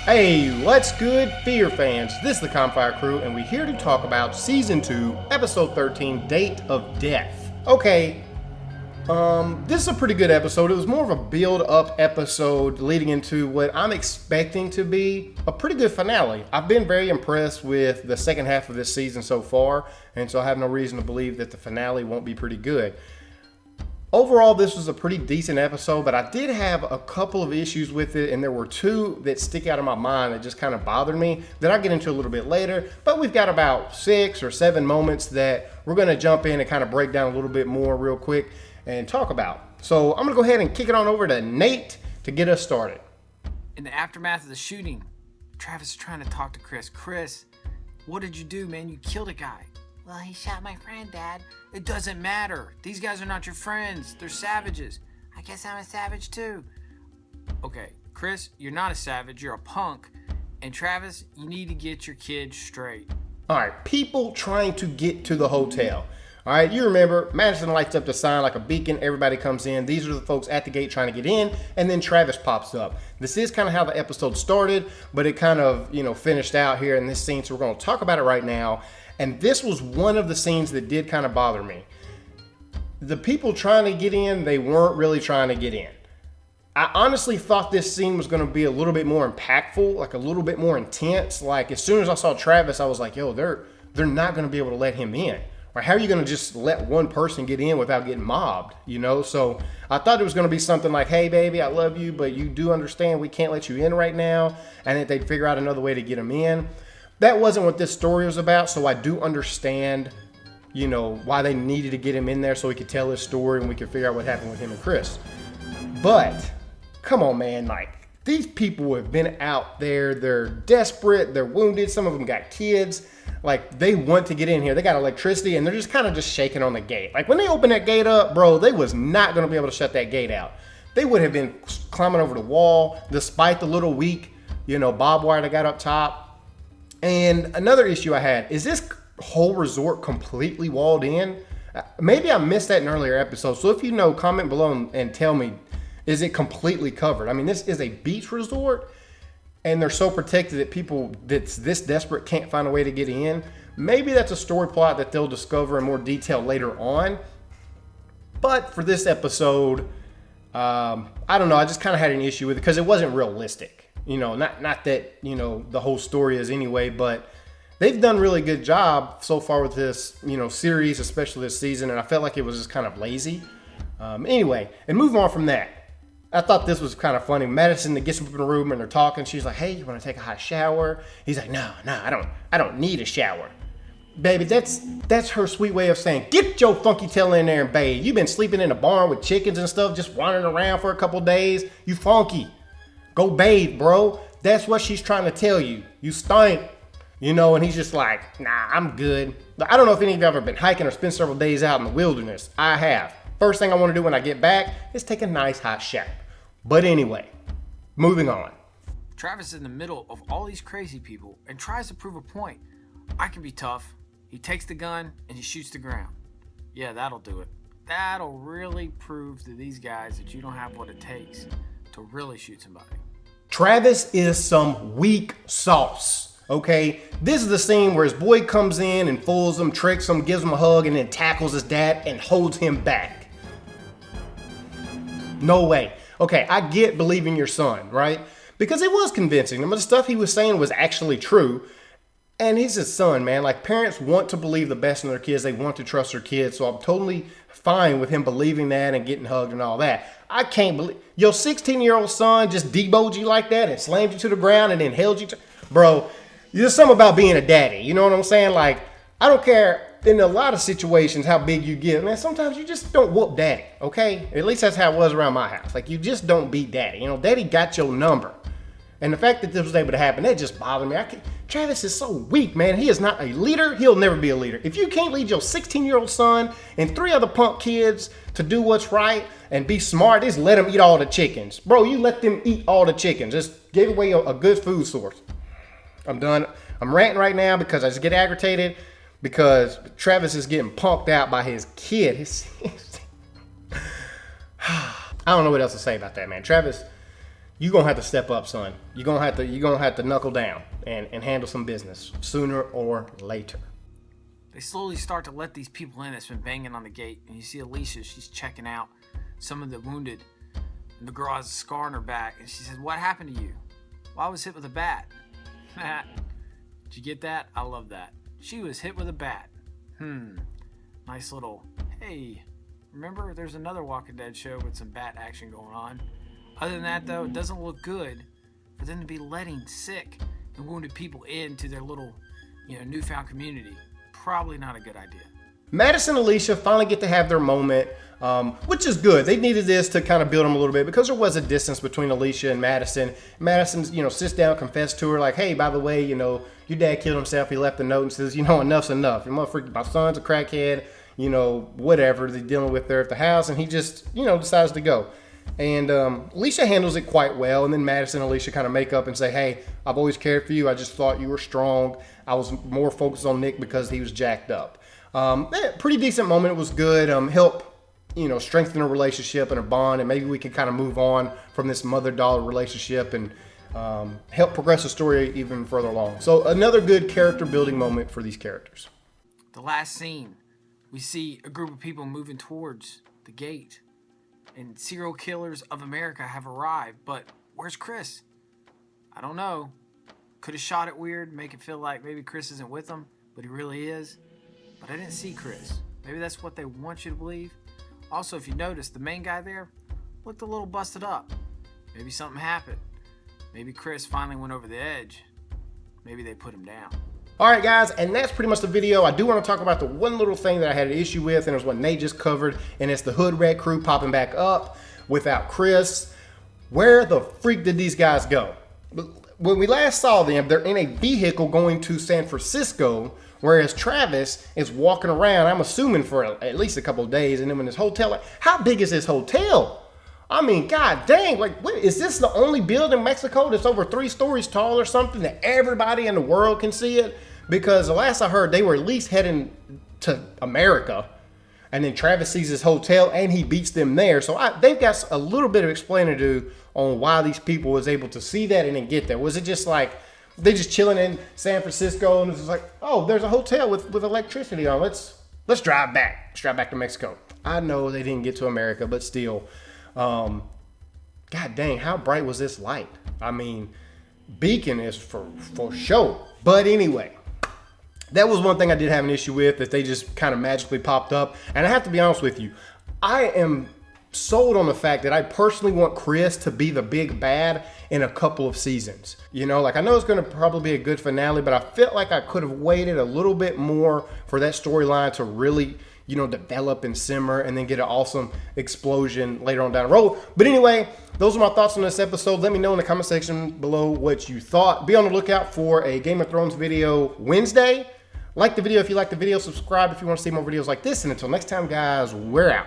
Hey, what's good, Fear fans? This is the Campfire Crew, and we're here to talk about Season 2, Episode 13, Date of Death. Okay, this is a pretty good episode. It was more of a build-up episode leading into what I'm expecting to be a pretty good finale. I've been very impressed with the second half of this season so far, and so I have no reason to believe that the finale won't be pretty good. Overall, this was a pretty decent episode, but I did have a couple of issues with it, and there were two that stick out in my mind that just kind of bothered me that I'll get into a little bit later. But we've got about 6 or 7 moments that we're going to jump in and kind of break down a little bit more real quick and talk about. So I'm going to go ahead and kick it on over to Nate to get us started. In the aftermath of the shooting, Travis is trying to talk to Chris. Chris, what did you do, man? You killed a guy. Well, he shot my friend, Dad. It doesn't matter. These guys are not your friends. They're savages. I guess I'm a savage too. Okay, Chris, you're not a savage. You're a punk. And Travis, you need to get your kid straight. All right, people trying to get to the hotel. All right, you remember, Madison lights up the sign like a beacon. Everybody comes in. These are the folks at the gate trying to get in. And then Travis pops up. This is kind of how the episode started, but it kind of, finished out here in this scene. So we're going to talk about it right now. And this was one of the scenes that did kind of bother me. The people trying to get in, they weren't really trying to get in. I honestly thought this scene was going to be a little bit more impactful, like a little bit more intense. Like as soon as I saw Travis, I was like, yo, they're not going to be able to let him in. Or how are you going to just let one person get in without getting mobbed, So I thought it was going to be something like, hey, baby, I love you, but you do understand we can't let you in right now. And that they'd figure out another way to get him in. That wasn't what this story was about, so I do understand, why they needed to get him in there so he could tell his story and we could figure out what happened with him and Chris. But, come on, man, like, these people have been out there, they're desperate, they're wounded, some of them got kids, like, they want to get in here, they got electricity, and they're just kind of just shaking on the gate. Like, when they opened that gate up, bro, they was not going to be able to shut that gate out. They would have been climbing over the wall, despite the little weak, barbed wire they got up top. And another issue I had, is this whole resort completely walled in? Maybe I missed that in earlier episodes. So if you know, comment below and tell me, is it completely covered? I mean, this is a beach resort and they're so protected that people that's this desperate can't find a way to get in. Maybe that's a story plot that they'll discover in more detail later on. But for this episode, I don't know. I just kind of had an issue with it because it wasn't realistic. Not that, the whole story is anyway, but they've done a really good job so far with this, series, especially this season. And I felt like it was just kind of lazy. Anyway, and moving on from that, I thought this was kind of funny. Madison gets up in the room and they're talking. She's like, hey, you want to take a hot shower? He's like, no, I don't need a shower. Baby, that's her sweet way of saying, get your funky tail in there and bathe. You've been sleeping in a barn with chickens and stuff, just wandering around for a couple days. You funky. Go bathe, bro. That's what she's trying to tell you. You stink. And he's just like, nah, I'm good. I don't know if any of you have ever been hiking or spent several days out in the wilderness. I have. First thing I want to do when I get back is take a nice hot shower. But anyway, moving on. Travis is in the middle of all these crazy people and tries to prove a point. I can be tough. He takes the gun and he shoots the ground. Yeah, that'll do it. That'll really prove to these guys that you don't have what it takes to really shoot somebody. Travis is some weak sauce, okay? This is the scene where his boy comes in and fools him, tricks him, gives him a hug, and then tackles his dad and holds him back. No way. Okay, I get believing your son, right? Because it was convincing. The stuff he was saying was actually true. And he's his son, man. Like, parents want to believe the best in their kids. They want to trust their kids. So I'm totally fine with him believing that and getting hugged and all that. I can't believe your 16-year-old son just deboed you like that and slammed you to the ground and then held you to... Bro, there's something about being a daddy. You know what I'm saying? Like, I don't care in a lot of situations how big you get. Man, sometimes you just don't whoop daddy, okay? At least that's how it was around my house. Like, you just don't beat daddy. Daddy got your number. And the fact that this was able to happen, that just bothered me. Travis is so weak, man. He is not a leader. He'll never be a leader. If you can't lead your 16-year-old son and 3 other punk kids to do what's right and be smart, just let them eat all the chickens. Bro, you let them eat all the chickens. Just give away a good food source. I'm done. I'm ranting right now because I just get aggravated because Travis is getting punked out by his kid. I don't know what else to say about that, man. Travis you're gonna have to step up, son. You're gonna have to knuckle down and handle some business sooner or later. They slowly start to let these people in that's been banging on the gate. And you see Alicia, she's checking out some of the wounded. And the girl has a scar on her back. And she says, "What happened to you?" "Well, I was hit with a bat." Did you get that? I love that. She was hit with a bat. Nice little, hey, remember there's another Walking Dead show with some bat action going on. Other than that, though, it doesn't look good for them to be letting sick and wounded people into their little, newfound community. Probably not a good idea. Madison and Alicia finally get to have their moment, which is good. They needed this to kind of build them a little bit because there was a distance between Alicia and Madison. Madison, sits down, confessed to her like, "Hey, by the way, your dad killed himself." He left a note and says, "Enough's enough. My son's a crackhead, whatever they're dealing with there at the house." And he just, decides to go. And Alicia handles it quite well. And then Madison and Alicia kind of make up and say, "Hey, I've always cared for you. I just thought you were strong. I was more focused on Nick because he was jacked up." Pretty decent moment. It was good. Help, strengthen a relationship and a bond. And maybe we can kind of move on from this mother-daughter relationship and help progress the story even further along. So another good character building moment for these characters. The last scene, we see a group of people moving towards the gate. And serial killers of America have arrived. But where's Chris? I don't know. Could have shot it weird, make it feel like maybe Chris isn't with them, but he really is. But I didn't see Chris. Maybe that's what they want you to believe. Also, if you notice, the main guy there looked a little busted up. Maybe something happened. Maybe Chris finally went over the edge. Maybe they put him down. All right, guys, and that's pretty much the video. I do want to talk about the one little thing that I had an issue with, and it's what Nate just covered, and it's the Hood Rat crew popping back up without Chris. Where the freak did these guys go? When we last saw them, they're in a vehicle going to San Francisco, whereas Travis is walking around, I'm assuming for at least a couple of days, and then in this hotel. How big is this hotel? I mean, god dang, is this the only building in Mexico that's over 3 stories tall or something that everybody in the world can see it? Because the last I heard, they were at least heading to America. And then Travis sees this hotel and he beats them there. So they've got a little bit of explaining to do on why these people was able to see that and then get there. Was it just like they just chilling in San Francisco and it's like, oh, there's a hotel with electricity on. Let's drive back. Let's drive back to Mexico. I know they didn't get to America, but still, god dang, how bright was this light? I mean, beacon is for sure. But anyway, that was one thing I did have an issue with, that they just kind of magically popped up. And I have to be honest with you, I am sold on the fact that I personally want Chris to be the big bad in a couple of seasons. I know it's going to probably be a good finale, but I felt like I could have waited a little bit more for that storyline to really, develop and simmer and then get an awesome explosion later on down the road. But anyway, those are my thoughts on this episode. Let me know in the comment section below what you thought. Be on the lookout for a Game of Thrones video Wednesday. Like the video if you like the video. Subscribe if you want to see more videos like this. And until next time, guys, we're out.